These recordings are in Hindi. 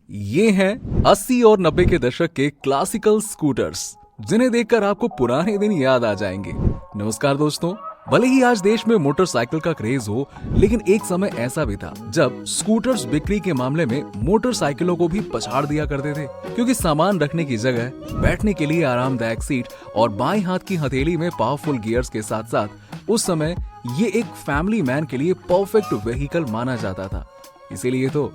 ये हैं 80 और 90 के दशक के क्लासिकल स्कूटर्स, जिन्हें देखकर आपको पुराने दिन याद आ जाएंगे। नमस्कार दोस्तों, भले ही आज देश में मोटरसाइकिल का क्रेज हो, लेकिन एक समय ऐसा भी था जब स्कूटर्स बिक्री के मामले में मोटरसाइकिलों को भी पछाड़ दिया करते थे, क्योंकि सामान रखने की जगह, बैठने के लिए आरामदायक सीट और बाएं हाथ की हथेली में पावरफुल गियर्स के साथ साथ उस समय ये एक फैमिली मैन के लिए परफेक्ट व्हीकल माना जाता था। इसीलिए तो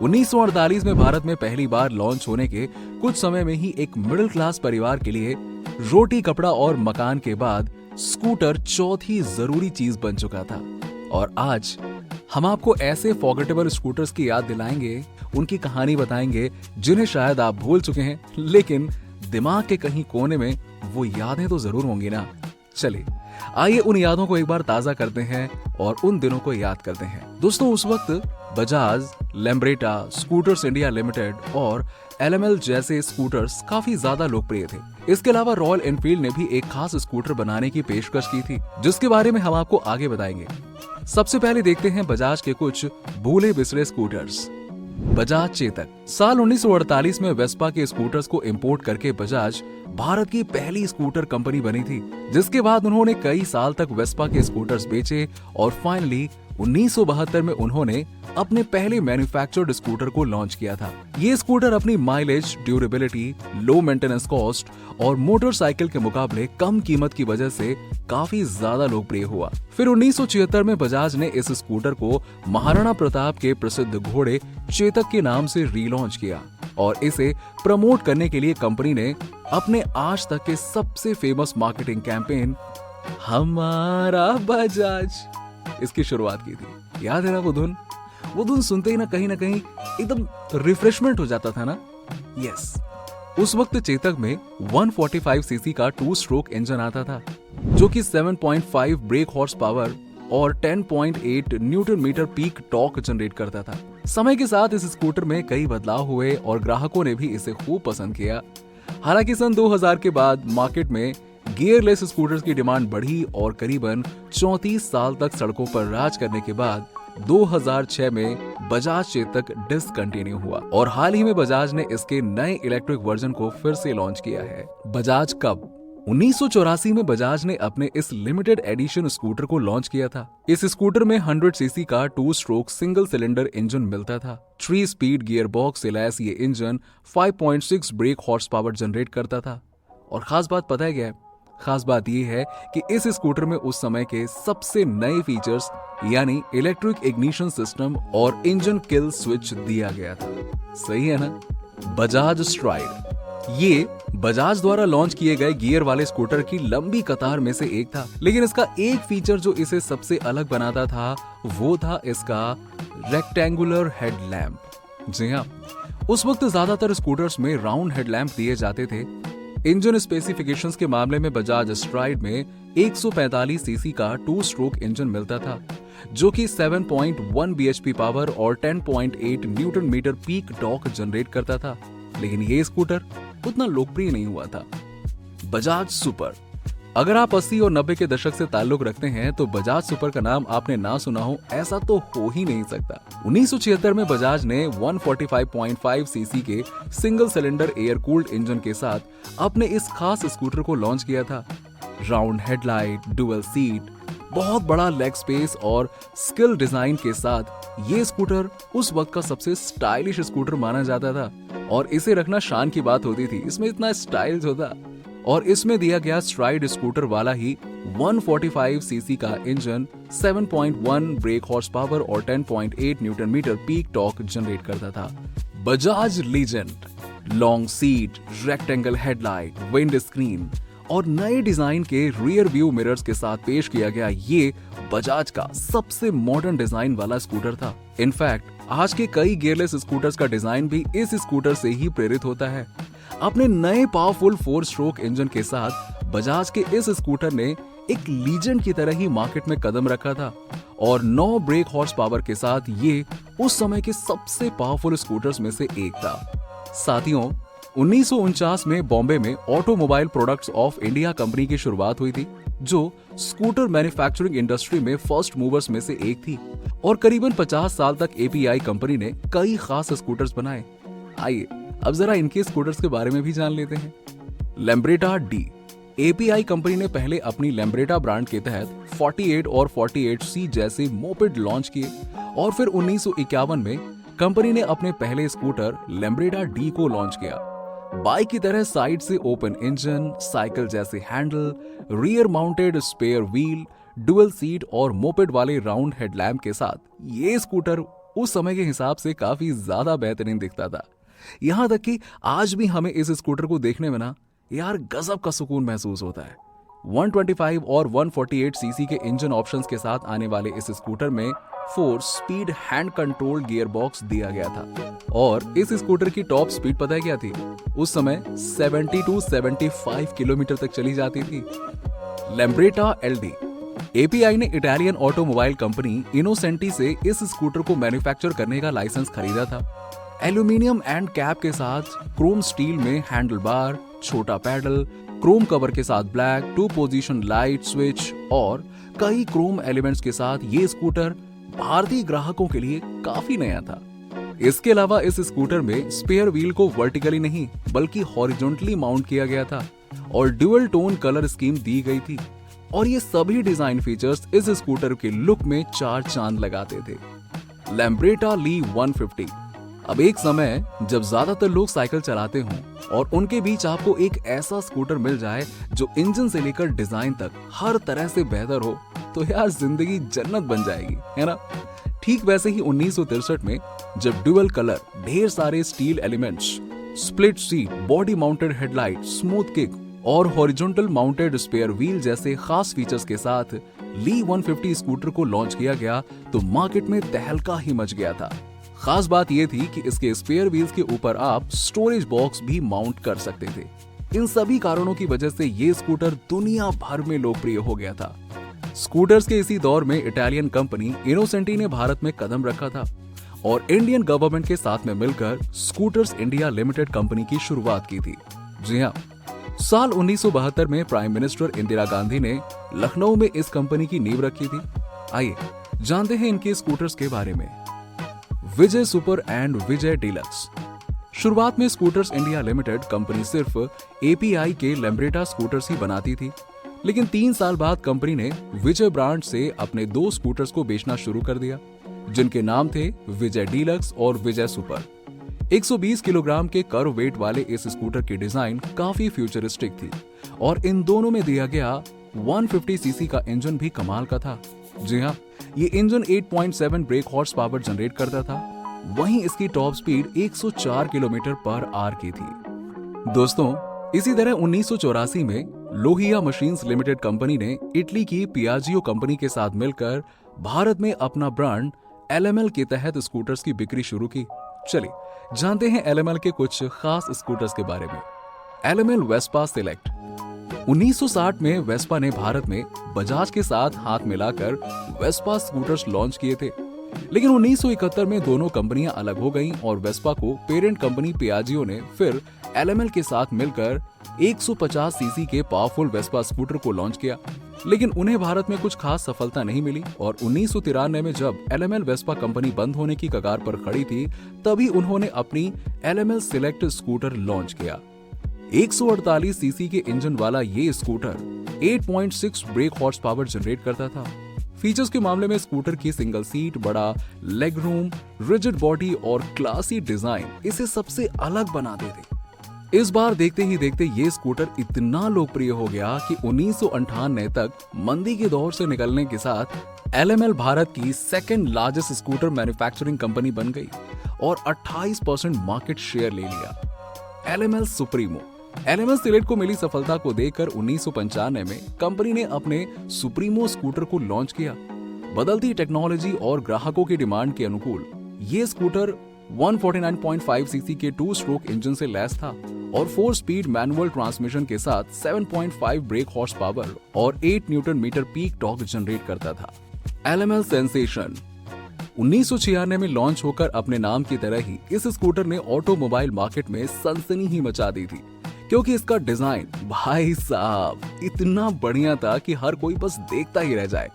1948 में भारत में पहली बार लॉन्च होने के कुछ समय में ही एक मिडिल क्लास परिवार के लिए रोटी, कपड़ा और मकान के बाद स्कूटर चौथी जरूरी चीज बन चुका था। और आज हम आपको ऐसे फॉरगेटेबल स्कूटर्स की याद दिलाएंगे, उनकी कहानी बताएंगे जिन्हें शायद आप भूल चुके हैं, लेकिन दिमाग के कहीं कोने में वो यादें तो जरूर होंगी ना। चलिए आइए उन यादों को एक बार ताजा करते हैं और उन दिनों को याद करते हैं। दोस्तों, उस वक्त Bajaj, Lambretta, scooters India limited और LML जैसे स्कूटर्स काफी ज्यादा लोकप्रिय थे। इसके अलावा रॉयल एनफील्ड ने भी एक खास स्कूटर बनाने की पेशकश की थी, जिसके बारे में हम आपको आगे बताएंगे। सबसे पहले देखते हैं बजाज के कुछ भूले बिसरे स्कूटर्स। बजाज चेतक। साल 1948 में वेस्पा के स्कूटर्स को इंपोर्ट करके बजाज भारत की पहली स्कूटर कंपनी बनी थी, जिसके बाद उन्होंने कई साल तक वेस्पा के स्कूटर्स बेचे और फाइनली 1972 में उन्होंने अपने पहले मैन्युफैक्चर्ड स्कूटर को लॉन्च किया था। ये स्कूटर अपनी mileage, durability, low maintenance cost और मोटरसाइकिल के मुकाबले कम कीमत की वजह से काफी ज्यादा लोकप्रिय हुआ। फिर 1976 में बजाज ने इस स्कूटर को महाराणा प्रताप के प्रसिद्ध घोड़े चेतक के नाम से रीलॉन्च किया और इसे प्रमोट करने के लिए कंपनी ने अपने आज तक के सबसे फेमस मार्केटिंग कैंपेन हमारा बजाज इसकी शुरुआत की थी। याद है ना वो धुन? वो धुन सुनते ही ना कहीं एकदम रिफ्रेशमेंट हो जाता था ना। यस, उस वक्त चेतक में 145 सीसी का 2 स्ट्रोक इंजन आता था, जो कि 7.5 ब्रेक हॉर्स पावर और 10.8 newton metre peak torque generate करता था। समय के साथ इस स्कूटर में कई बदलाव हुए और ग्राहकों ने भी इसे खूब पसंद किया। हालांकि सन 2000 के बाद मार्केट में गियरलेस स्कूटर्स की डिमांड बढ़ी और करीबन 34 साल तक सड़कों पर राज करने के बाद 2006 में बजाज चेतक डिसकंटिन्यू हुआ और हाल ही में बजाज ने इसके नए इलेक्ट्रिक वर्जन को फिर से लॉन्च किया है। बजाज कब? 1984 में बजाज ने अपने इस लिमिटेड एडिशन स्कूटर को लॉन्च किया था। इस स्कूटर में 100 सीसी का 2 स्ट्रोक सिंगल सिलेंडर इंजन मिलता था। 3 स्पीड गियर बॉक्स से लैस ये engine 5.6 break horse power generate करता था। और खास बात पता है क्या है? खास बात यह है कि इस स्कूटर में उस समय के सबसे नए फीचर्स यानी इलेक्ट्रिक इग्निशन सिस्टम और इंजन किल स्विच दिया गया था। सही है ना? बजाज स्ट्राइड ये बजाज द्वारा लॉन्च किए गए गियर वाले स्कूटर की लंबी कतार में से एक था, लेकिन इसका एक फीचर जो इसे सबसे अलग बनाता था वो था इसका रेक्टेंगुलर हेडलैम्प। जी हाँ, उस वक्त ज्यादातर स्कूटर्स में राउंड हेडलैम्प दिए जाते थे। इंजन स्पेसिफिकेशंस के मामले में बजाज स्ट्राइड में 145 सीसी का 2 स्ट्रोक इंजन मिलता था, जो कि 7.1 bhp पावर और 10.8 newton metre peak torque generate करता था। लेकिन ये स्कूटर उतना लोकप्रिय नहीं हुआ था। बजाज सुपर। अगर आप 80 और 90 के दशक से ताल्लुक रखते हैं तो बजाज सुपर का नाम आपने ना सुना हो ऐसा तो हो ही नहीं सकता। 1976 में बजाज ने 145.5 सीसी के single cylinder air cooled engine के साथ अपने इस खास स्कूटर को लॉन्च किया था। राउंड हेडलाइट, डुअल सीट, बहुत बड़ा लेग स्पेस और स्किल डिजाइन के साथ ये स्कूटर उस वक्त का सबसे स्टाइलिश स्कूटर माना जाता था और इसे रखना शान की बात होती थी। इसमें इतना स्टाइल होता और इसमें दिया गया स्ट्राइड स्कूटर वाला ही 145 सीसी का इंजन 7.1 ब्रेक हॉर्स पावर और 10.8 newton metre peak torque generate करता था। Bajaj legend. Long seat, rectangle headlight, wind screen और नए डिजाइन के रियर व्यू मिरर्स के साथ पेश किया गया ये बजाज का सबसे मॉडर्न डिजाइन वाला स्कूटर था। इनफैक्ट आज के कई गियरलेस स्कूटर्स का डिजाइन भी इस स्कूटर से ही प्रेरित होता है। अपने नए पावरफुल 4 स्ट्रोक इंजन के साथ बजाज के इस स्कूटर ने एक लीजेंड की तरह ही मार्केट में कदम रखा था और 9 ब्रेक हॉर्स पावर के साथ ये उस समय के सबसे पावरफुल स्कूटर्स में से एक था। साथियों, 1949 में बॉम्बे में automobile products of India company की शुरुआत हुई थी, जो स्कूटर मैन्युफैक्चरिंग इंडस्ट्री में फर्स्ट मूवर्स में से एक थी और करीबन 50 साल तक एपीआई कंपनी ने कई खास स्कूटर्स बनाए। आइए अब जरा इनके स्कूटर्स के बारे में भी जान लेते हैं। Lambretta D. एपीआई कंपनी ने पहले अपनी लैम्ब्रेटा ब्रांड के तहत 48 और 48C जैसे मोपेड लॉन्च किए और फिर 1951 में कंपनी ने अपने पहले स्कूटर लैम्ब्रेटा डी को लॉन्च किया। बाइक की तरह साइड से ओपन इंजन, साइकिल जैसे handle, rear mounted spare wheel, dual seat और मोपेड वाले राउंड हेडलैम्प के साथ ये स्कूटर उस समय के हिसाब से काफी ज्यादा बेहतरीन दिखता था। यहां तक कि आज भी हमें इस स्कूटर को देखने में ना यार गजब का सुकून महसूस होता है। 125 और 148 सीसी के इंजन ऑप्शंस के साथ आने वाले इस स्कूटर में 4 speed hand controlled gear box दिया गया था और इस स्कूटर की टॉप स्पीड पता है क्या थी? उस समय 70 to 75 किलोमीटर तक चली जाती थी। Lambretta LD. एपीआई ने इटालियन ऑटोमोबाइल कंपनी इनोसेंटी से इस स्कूटर को मैन्युफैक्चर करने का लाइसेंस खरीदा था। एल्यूमिनियम एंड कैप के साथ क्रोम स्टील में हैंडल बार, छोटा पैडल, क्रोम कवर के साथ ब्लैक 2 पोजीशन लाइट स्विच और कई क्रोम एलिमेंट्स के साथ ये स्कूटर भारतीय ग्राहकों के लिए काफी नया था। इसके अलावा इस स्कूटर में स्पेयर व्हील को वर्टिकली नहीं बल्कि हॉरिजॉन्टली माउंट किया गया था और ड्यूअल टोन कलर स्कीम दी गई थी और ये सभी डिजाइन फीचर्स इस स्कूटर के लुक में 4 चांद लगाते थे। लैम्ब्रेटा ली 150। अब एक समय जब ज्यादातर लोग साइकिल चलाते हों और उनके बीच आपको एक ऐसा स्कूटर मिल जाए जो इंजन से लेकर डिजाइन तक हर तरह से बेहतर हो तो यार जिंदगी जन्नत बन जाएगी, है ना? ठीक वैसे ही 1963 में जब ड्यूअल कलर, ढेर सारे steel elements, split seat, body mounted headlight, smooth kick और हॉरिजॉन्टल माउंटेड स्पेयर व्हील जैसे खास फीचर्स के साथ ली 150 स्कूटर को लॉन्च किया गया तो मार्केट में तहलका ही मच गया था। खास बात यह थी कि इसके स्पेयर व्हील्स के ऊपर आप स्टोरेज बॉक्स भी माउंट कर सकते थे। इन सभी कारणों की वजह से ये स्कूटर दुनिया भर में लोकप्रिय हो गया था। स्कूटर्स के इसी दौर में इटालियन कंपनी इनोसेंटी ने भारत में कदम रखा था और इंडियन गवर्नमेंट के साथ में मिलकर स्कूटर्स इंडिया लिमिटेड कंपनी की शुरुआत की थी। जी हाँ, साल 1972 में प्राइम मिनिस्टर इंदिरा गांधी ने लखनऊ में इस कंपनी की नींव रखी थी। आइए जानते हैं इनके स्कूटर्स के बारे में। विजय सुपर एंड विजय डीलक्स। शुरुआत में स्कूटर्स इंडिया लिमिटेड कंपनी सिर्फ एपीआई के लैम्ब्रेटा स्कूटर्स ही बनाती थी, लेकिन 3 साल बाद कंपनी ने विजय ब्रांड से अपने 2 स्कूटर्स को बेचना शुरू कर दिया, जिनके नाम थे विजय डीलक्स और विजय सुपर। 120 किलोग्राम के कर्व वेट वाले इस स्कूटर की डिजाइन काफी फ्यूचरिस्टिक थी और इन दोनों में दिया गया 150 सीसी का इंजन भी कमाल का था। जी हाँ, ये engine 8.7 break horse power generate करता था, वहीं इसकी top speed 104 kilometre per hour की थी। दोस्तों, इसी तरह 1984 में लोहिया मशीन्स लिमिटेड कंपनी ने इटली की पियाजियो कंपनी के साथ मिलकर भारत में अपना ब्रांड एलएमएल के तहत स्कूटर्स की बिक्री शुरू की। चलिए जानते हैं एलएमएल के कुछ खास स्कूटर्स के बारे में। LML Vespa select. 1960 में वेस्पा ने भारत में बजाज के साथ हाथ मिलाकर वेस्पा स्कूटर्स लॉन्च किए थे, लेकिन 1971 में दोनों कंपनियां अलग हो गईं और वेस्पा को पेरेंट कंपनी पियाजियो ने फिर एलएमएल के साथ मिलकर 150 सीसी के पावरफुल वेस्पा स्कूटर को लॉन्च किया, लेकिन उन्हें भारत में कुछ खास सफलता नहीं मिली और 1993 में जब एलएमएल वेस्पा कंपनी बंद होने की कगार पर खड़ी थी, तभी उन्होंने अपनी एलएमएल सिलेक्ट स्कूटर लॉन्च किया। 148 सीसी के इंजन वाला ये scooter 8.6 break horse power generate करता था। फीचर्स के मामले में स्कूटर की सिंगल सीट, बड़ा लेग रूम, रिजिड बॉडी और क्लासी डिजाइन इसे सबसे अलग बना देते। इस बार देखते ही देखते ये स्कूटर इतना लोकप्रिय हो गया कि 1998 तक मंदी के दौर से निकलने के साथ एलएमएल भारत की second largest scooter manufacturing company बन गई और 28% मार्केट शेयर ले लिया। LML supremo. एलएमएल सिलेक्ट को मिली सफलता को देखकर 1995 में कंपनी ने अपने सुप्रीमो स्कूटर को लॉन्च किया। बदलती टेक्नोलॉजी और ग्राहकों की डिमांड के अनुकूल ये स्कूटर 149.5 सीसी के 2 स्ट्रोक इंजन से लैस था और 4 स्पीड मैनुअल ट्रांसमिशन के साथ 7.5 ब्रेक हॉर्स पावर और 8 newton metre peak torque generate करता था। LML sensation. 1996 में लॉन्च होकर अपने नाम की तरह ही इस स्कूटर ने ऑटोमोबाइल मार्केट में सनसनी ही मचा दी थी, क्योंकि इसका डिजाइन भाई साहब इतना बढ़िया था कि हर कोई बस देखता ही रह जाए।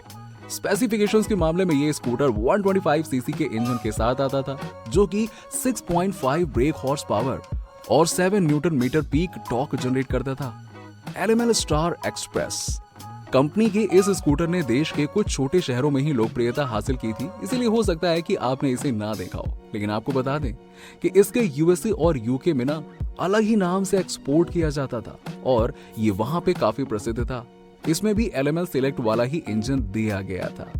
स्पेसिफिकेशंस के मामले में ये स्कूटर 125 सीसी के इंजन के साथ आता था, जो कि 6.5 ब्रेक हॉर्स पावर और 7 newton metre peak torque generate करता था। एलएमएल स्टार एक्सप्रेस कंपनी के इस स्कूटर ने देश के कुछ छोटे शहरों में ही लोकप्रियता हासिल की थी, इसीलिए हो सकता है कि आपने इसे ना देखा हो। लेकिन आपको बता दें कि इसके यूएसए और यूके में ना अलग ही नाम से एक्सपोर्ट किया जाता था और ये वहां पे काफी प्रसिद्ध था। इसमें भी एलएमएल सिलेक्ट वाला ही इंजन दिया गया था।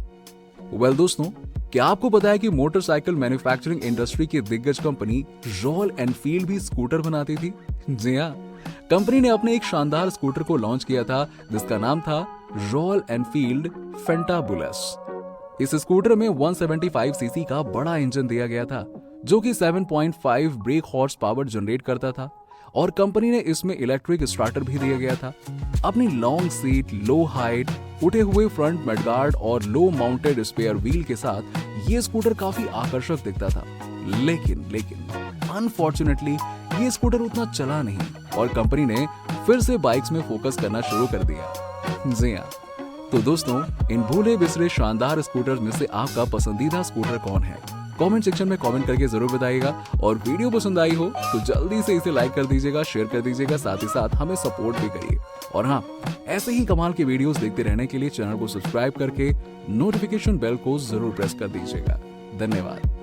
वेल दोस्तों, क्या आपको पता है कि मोटरसाइकिल मैन्युफैक्चरिंग इंडस्ट्री की दिग्गज कंपनी रॉयल एनफील्ड भी स्कूटर बनाती थी? जी हाँ, कंपनी ने अपने एक शानदार स्कूटर को लॉन्च किया था जिसका नाम था रॉयल एनफील्ड फेंटाबुलस। इस स्कूटर में 175 सीसी का बड़ा इंजन दिया गया था, जो कि 7.5 ब्रेक हॉर्स पावर जनरेट करता था और कंपनी ने इसमें इलेक्ट्रिक स्टार्टर भी दिया गया था। अपनी लॉन्ग सीट, लो हाइट, उठे हुए फ्रंट मडगार्ड और लो माउंटेड स्पेयर व्हील के साथ ये स्कूटर काफी आकर्षक दिखता था। लेकिन अनफॉर्चुनेटली ये स्कूटर उतना चला नहीं और कंपनी ने फिर से बाइक्स में फोकस करना शुरू कर दिया। जी हाँ, तो दोस्तों, इन भूले बिसरे शानदार स्कूटर में से आपका पसंदीदा स्कूटर कौन है? कमेंट सेक्शन में कमेंट करके जरूर बताइएगा और वीडियो पसंद आई हो तो जल्दी से इसे लाइक कर दीजिएगा, शेयर कर दीजिएगा, साथ ही साथ हमें सपोर्ट भी करिए। और हाँ, ऐसे ही कमाल के वीडियोस देखते रहने के लिए चैनल को सब्सक्राइब करके नोटिफिकेशन बेल को जरूर प्रेस कर दीजिएगा। धन्यवाद।